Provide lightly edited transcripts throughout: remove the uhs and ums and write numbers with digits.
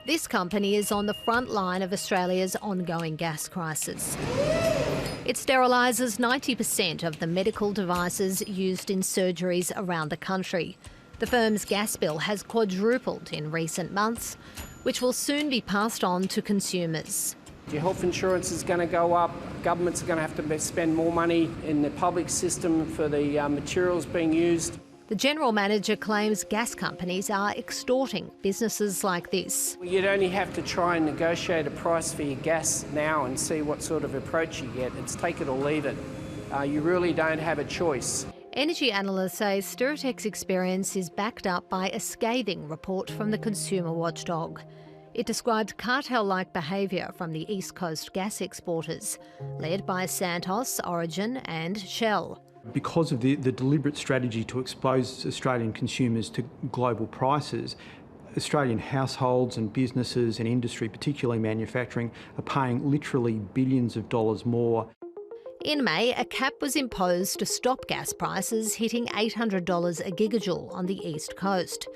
This company is on the front line of Australia's ongoing gas crisis. It sterilises 90% of the medical devices used in surgeries around the country. The firm's gas bill has quadrupled in recent months, which will soon be passed on to consumers. Your health insurance is going to go up, governments are going to have to spend more money in the public system for the materials being used. The General Manager claims gas companies are extorting businesses like this. You'd only have to try and negotiate a price for your gas now and see what sort of approach you get. It's take it or leave it. You really don't have a choice. Energy analysts say Sturtec's experience is backed up by a scathing report from the consumer watchdog. It described cartel-like behaviour from the East Coast gas exporters, led by Santos, Origin and Shell. Because of the deliberate strategy to expose Australian consumers to global prices, Australian households and businesses and industry, particularly manufacturing, are paying literally billions of dollars more. In May, a cap was imposed to stop gas prices hitting $800 a gigajoule on the East Coast.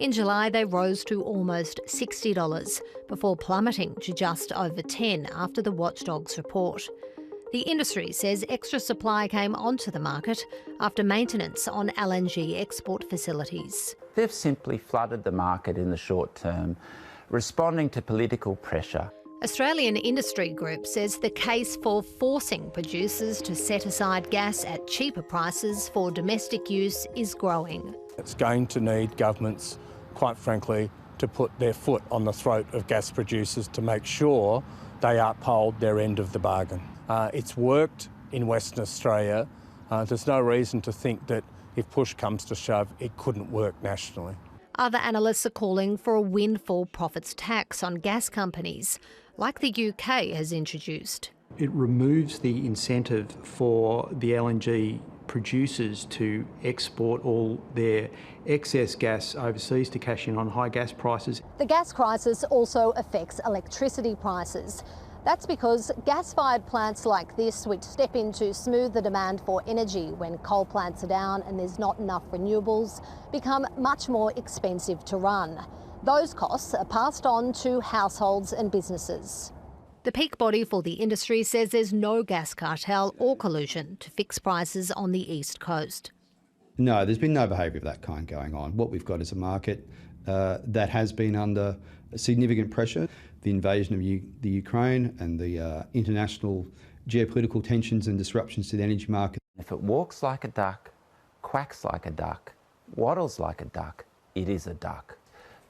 In July, they rose to almost $60, before plummeting to just over $10 after the watchdog's report. The industry says extra supply came onto the market after maintenance on LNG export facilities. They've simply flooded the market in the short term, responding to political pressure. Australian Industry Group says the case for forcing producers to set aside gas at cheaper prices for domestic use is growing. It's going to need governments, quite frankly, to put their foot on the throat of gas producers to make sure they uphold their end of the bargain. It's worked in Western Australia. There's no reason to think that if push comes to shove, it couldn't work nationally. Other analysts are calling for a windfall profits tax on gas companies, like the UK has introduced. It removes the incentive for the LNG producers to export all their excess gas overseas to cash in on high gas prices. The gas crisis also affects electricity prices. That's because gas-fired plants like this, which step in to smooth the demand for energy when coal plants are down and there's not enough renewables, become much more expensive to run. Those costs are passed on to households and businesses. The peak body for the industry says there's no gas cartel or collusion to fix prices on the East Coast. No, there's been no behaviour of that kind going on. What we've got is a market that has been under significant pressure. The invasion of the Ukraine and the international geopolitical tensions and disruptions to the energy market. If it walks like a duck, quacks like a duck, waddles like a duck, it is a duck.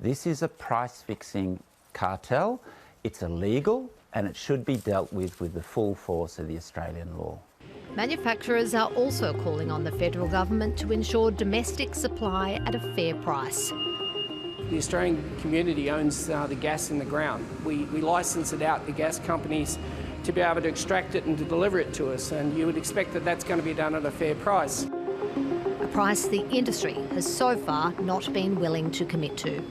This is a price-fixing cartel. It's illegal and it should be dealt with the full force of the Australian law. Manufacturers are also calling on the federal government to ensure domestic supply at a fair price. The Australian community owns the gas in the ground. We licence it out to gas companies to be able to extract it and to deliver it to us, and you would expect that that's going to be done at a fair price. A price the industry has so far not been willing to commit to.